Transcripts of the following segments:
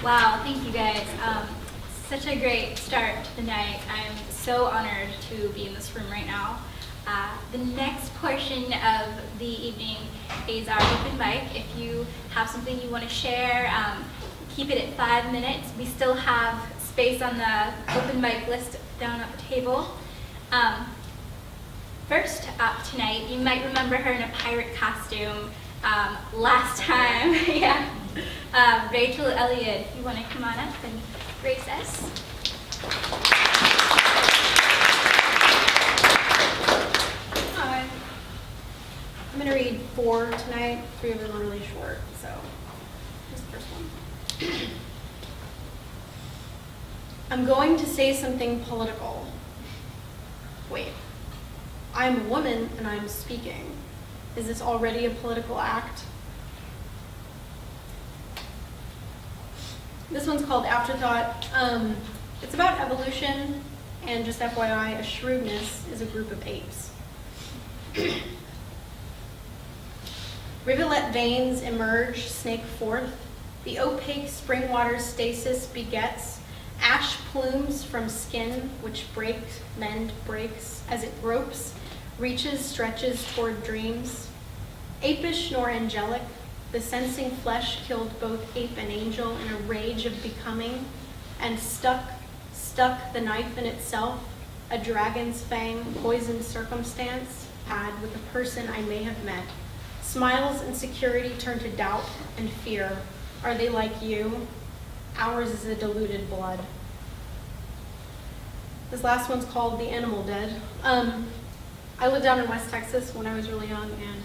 Wow, thank you guys. Such a great start to the night. I'm so honored to be in this room right now. The next portion of the evening is our open mic. If you have something you want to share, keep it at 5 minutes. We still have space on the open mic list down at the table. First up tonight, you might remember her in a pirate costume last time. Yeah. Rachel Elliott, if you want to come on up and grace us. Hi. I'm going to read 4 tonight. 3 of them are really short, so here's the first one. I'm going to say something political. Wait. I'm a woman and I'm speaking. Is this already a political act? This one's called Afterthought. It's about evolution, and just FYI, a shrewdness is a group of apes. Rivulet veins emerge, snake forth. The opaque spring water stasis begets ash plumes from skin, which breaks, breaks, as it gropes, reaches, stretches toward dreams. Apish nor angelic, the sensing flesh killed both ape and angel in a rage of becoming, and stuck the knife in itself, a dragon's fang, poisoned circumstance, add with the person I may have met. Smiles and security turn to doubt and fear. Are they like you? Ours is a diluted blood. This last one's called The Animal Dead. I lived down in West Texas when I was really young, and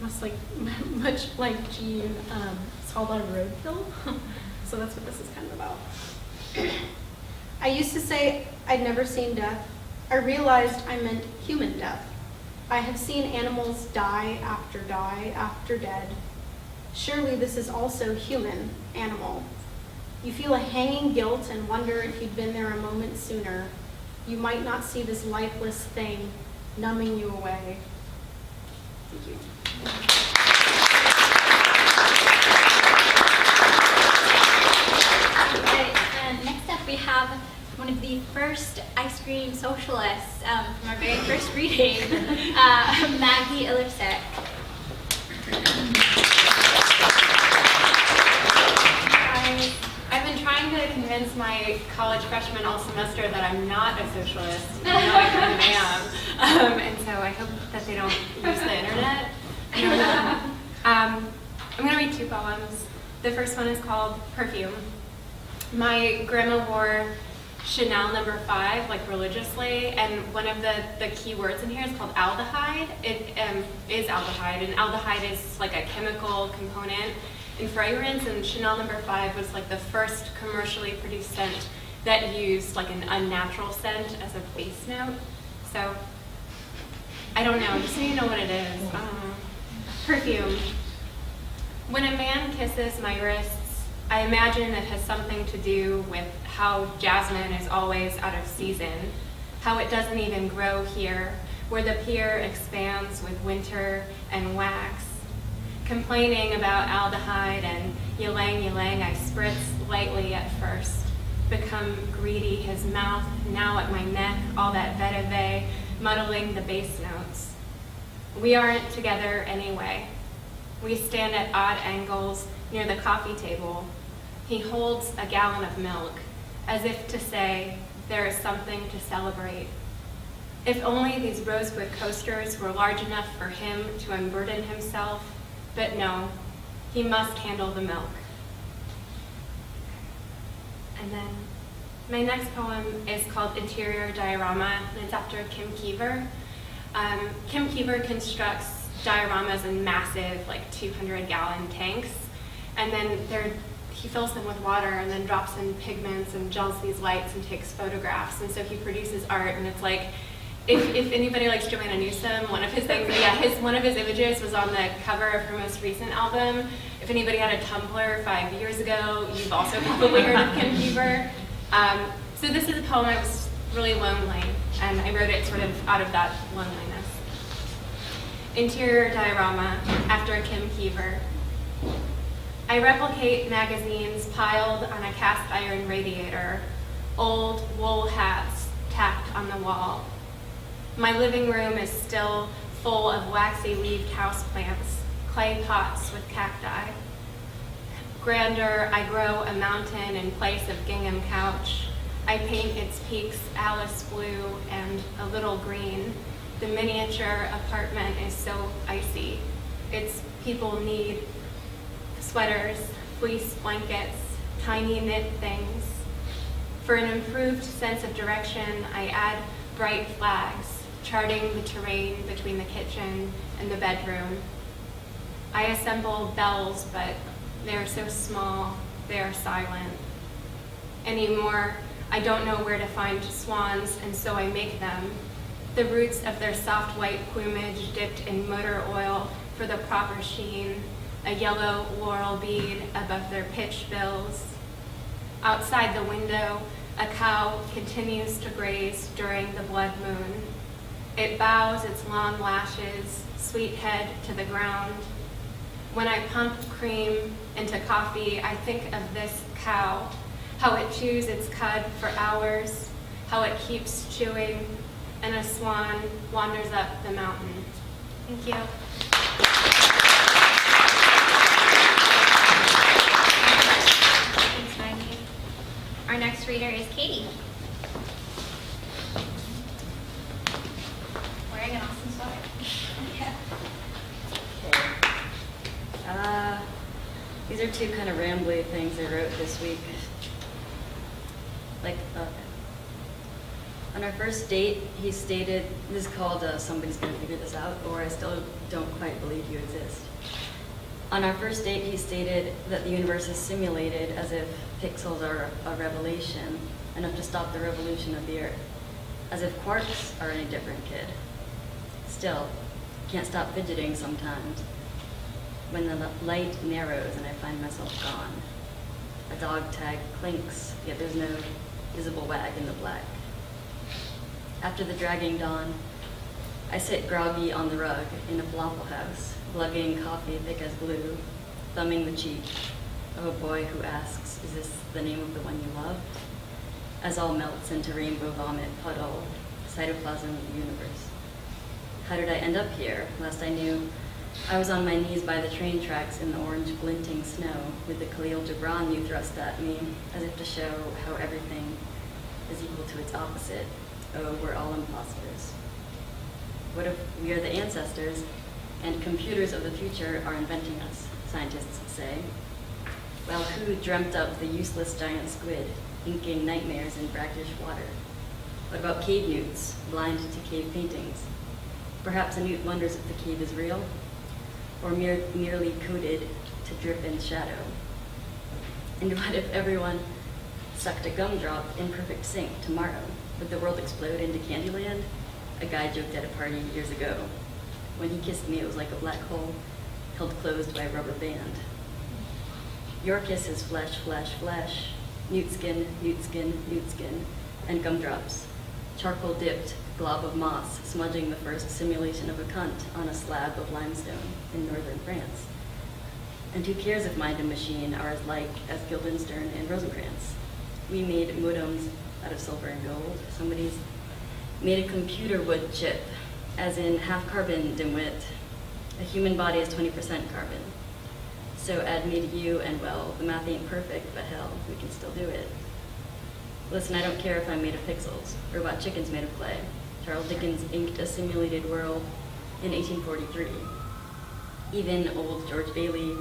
much like Gene, it's all about roadkill. So that's what this is kind of about. I used to say I'd never seen death. I realized I meant human death. I have seen animals die after dead. Surely this is also human, animal. You feel a hanging guilt and wonder if you'd been there a moment sooner. You might not see this lifeless thing numbing you away. Thank you. Okay, and next up we have one of the first ice cream socialists from our very first reading, Maggie Ilersich. I've been trying to convince my college freshmen all semester that I'm not a socialist, even though I kind of am. And so I hope that they don't use the internet. I'm going to read 2 poems. The first one is called Perfume. My grandma wore Chanel No. 5, like religiously, and one of the key words in here is called aldehyde. It is aldehyde, and aldehyde is like a chemical component in fragrance, and Chanel No. 5 was like the first commercially produced scent that used like an unnatural scent as a base note. So, I don't know, just so you know what it is. Perfume. When a man kisses my wrists, I imagine it has something to do with how jasmine is always out of season, how it doesn't even grow here, where the pier expands with winter and wax. Complaining about aldehyde and ylang, I spritz lightly at first, become greedy, his mouth now at my neck, all that vetiver, muddling the bass notes. We aren't together anyway. We stand at odd angles near the coffee table. He holds a gallon of milk, as if to say, there is something to celebrate. If only these rosewood coasters were large enough for him to unburden himself, but no, he must handle the milk. And then my next poem is called Interior Diorama, and it's after Kim Keever. Kim Keever constructs dioramas in massive, like 200-gallon tanks, and then he fills them with water and then drops in pigments and gels these lights and takes photographs, and so he produces art, and it's like, if anybody likes Joanna Newsom, one of his images was on the cover of her most recent album. If anybody had a Tumblr 5 years ago, you've also probably heard of Kim Keever. So this is a poem. I was really lonely, and I wrote it sort of out of that loneliness. Interior Diorama, after Kim Keever. I replicate magazines piled on a cast iron radiator, old wool hats tacked on the wall. My living room is still full of waxy leaved houseplants, clay pots with cacti. Grander, I grow a mountain in place of gingham couch. I paint its peaks Alice blue and a little green. The miniature apartment is so icy. Its people need sweaters, fleece blankets, tiny knit things. For an improved sense of direction, I add bright flags, charting the terrain between the kitchen and the bedroom. I assemble bells, but they're so small, they are silent. Anymore, I don't know where to find swans, and so I make them. The roots of their soft white plumage dipped in motor oil for the proper sheen, a yellow laurel bead above their pitch bills. Outside the window, a cow continues to graze during the blood moon. It bows its long lashes, sweet head to the ground. When I pump cream into coffee, I think of this cow, how it chews its cud for hours, how it keeps chewing, and a swan wanders up the mountain. Thank you. Thanks, Maggie. Our next reader is Katie. Wearing an awesome sweater. Yeah. These are two kind of rambly things I wrote this week. On our first date, he stated, this is called Somebody's Gonna Figure This Out, or I Still Don't Quite Believe You Exist. On our first date, he stated that the universe is simulated as if pixels are a revelation, enough to stop the revolution of the Earth. As if quarks are any different, kid. Still, can't stop fidgeting sometimes. When the light narrows and I find myself gone. A dog tag clinks, yet there's no visible wag in the black. After the dragging dawn, I sit groggy on the rug in a falafel house, lugging coffee thick as glue, thumbing the cheek of a boy who asks, is this the name of the one you love? As all melts into rainbow vomit puddle, cytoplasm of the universe. How did I end up here? Last I knew, I was on my knees by the train tracks in the orange glinting snow with the Khalil Gibran you thrust at me, as if to show how everything is equal to its opposite. Oh, we're all imposters. What if we are the ancestors and computers of the future are inventing us, scientists say? Well, who dreamt up the useless giant squid, inking nightmares in brackish water? What about cave newts, blind to cave paintings? Perhaps a newt wonders if the cave is real, or merely coded to drip in shadow. And what if everyone sucked a gumdrop in perfect sync tomorrow? Would the world explode into Candyland? A guy joked at a party years ago. When he kissed me, it was like a black hole held closed by a rubber band. Your kiss is flesh, flesh, flesh, newt skin, newt skin, newt skin, and gumdrops. Charcoal dipped glob of moss smudging the first simulation of a cunt on a slab of limestone in northern France. And who cares if mind and machine are as like as Guildenstern and Rosencrantz? We made modems out of silver and gold. Somebody's made a computer wood chip, as in half carbon, dimwit. A human body is 20% carbon. So add me to you, and well, the math ain't perfect, but hell, we can still do it. Listen, I don't care if I'm made of pixels. Robot chickens made of clay. Charles Dickens inked a simulated world in 1843. Even old George Bailey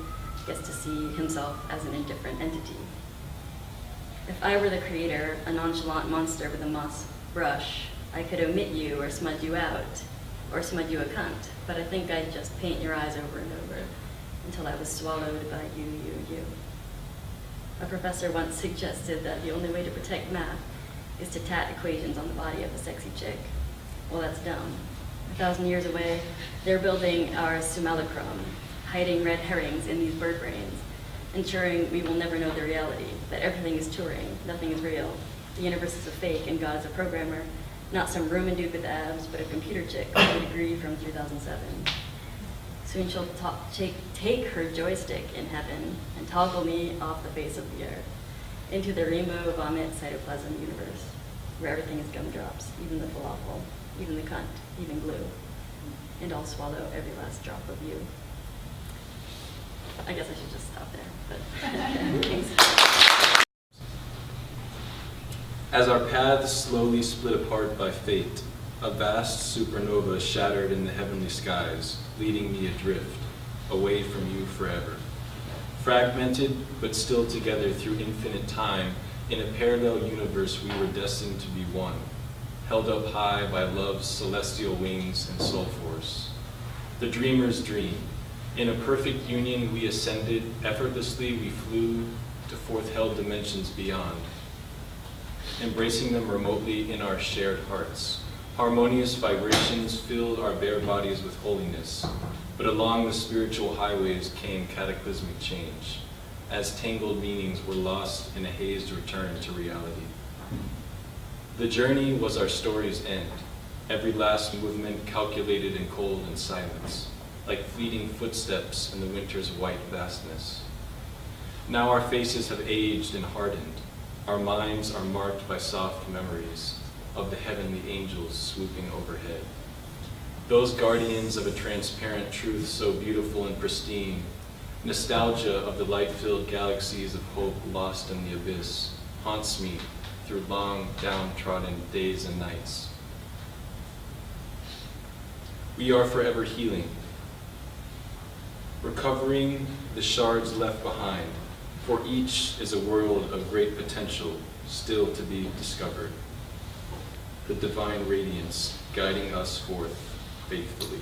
gets to see himself as an indifferent entity. If I were the creator, a nonchalant monster with a moss brush, I could omit you or smudge you out, or smudge you a cunt, but I think I'd just paint your eyes over and over until I was swallowed by you. A professor once suggested that the only way to protect math is to tat equations on the body of a sexy chick. Well, that's dumb. 1,000 years away, they're building our simulacrum, hiding red herrings in these bird brains, ensuring we will never know the reality, that everything is touring, nothing is real. The universe is a fake and God is a programmer, not some Roman dude with abs, but a computer chick with a degree from 2007. Soon she'll take her joystick in heaven and toggle me off the face of the earth into the rainbow vomit cytoplasm universe, where everything is gumdrops, even the falafel, even the cunt, even glue. And I'll swallow every last drop of you. I guess I should just stop there, but thanks. As our paths slowly split apart by fate, a vast supernova shattered in the heavenly skies, leading me adrift, away from you forever. Fragmented, but still together through infinite time, in a parallel universe we were destined to be one, held up high by love's celestial wings and soul force. The dreamer's dream. In a perfect union we ascended, effortlessly we flew to forth-held dimensions beyond, embracing them remotely in our shared hearts. Harmonious vibrations filled our bare bodies with holiness, but along the spiritual highways came cataclysmic change, as tangled meanings were lost in a hazed return to reality. The journey was our story's end, every last movement calculated in cold and silence, like fleeting footsteps in the winter's white vastness. Now our faces have aged and hardened, our minds are marked by soft memories of the heavenly angels swooping overhead. Those guardians of a transparent truth so beautiful and pristine, nostalgia of the light-filled galaxies of hope lost in the abyss, haunts me through long, downtrodden days and nights. We are forever healing, recovering the shards left behind, for each is a world of great potential still to be discovered. The divine radiance guiding us forth faithfully.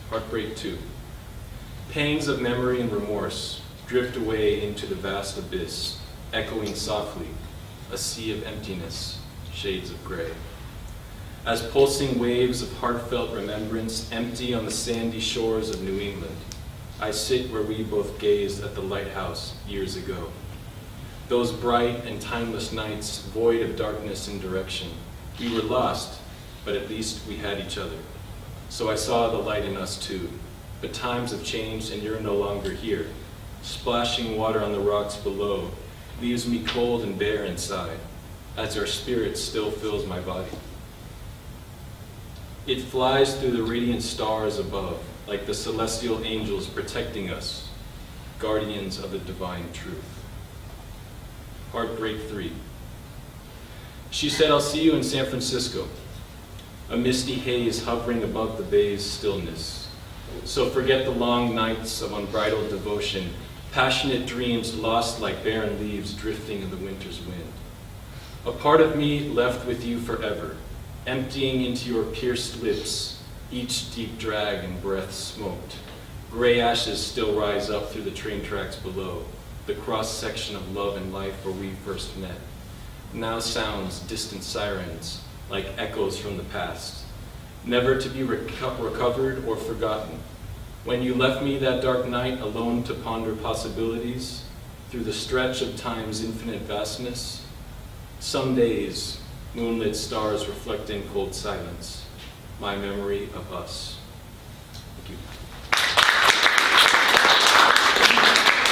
Heartbreak 2. Pangs of memory and remorse drift away into the vast abyss, echoing softly, a sea of emptiness, shades of gray. As pulsing waves of heartfelt remembrance empty on the sandy shores of New England, I sit where we both gazed at the lighthouse years ago. Those bright and timeless nights, void of darkness and direction. We were lost, but at least we had each other. So I saw the light in us too. But times have changed and you're no longer here. Splashing water on the rocks below leaves me cold and bare inside, as your spirit still fills my body. It flies through the radiant stars above, like the celestial angels protecting us, guardians of the divine truth. Heartbreak 3. She said, I'll see you in San Francisco. A misty haze hovering above the bay's stillness. So forget the long nights of unbridled devotion, passionate dreams lost like barren leaves drifting in the winter's wind. A part of me left with you forever, emptying into your pierced lips, each deep drag and breath smoked. Gray ashes still rise up through the train tracks below, the cross-section of love and life where we first met. Now sounds distant sirens, like echoes from the past, never to be recovered or forgotten. When you left me that dark night alone to ponder possibilities, through the stretch of time's infinite vastness, some days, moonlit stars reflecting cold silence, my memory of us. Thank you.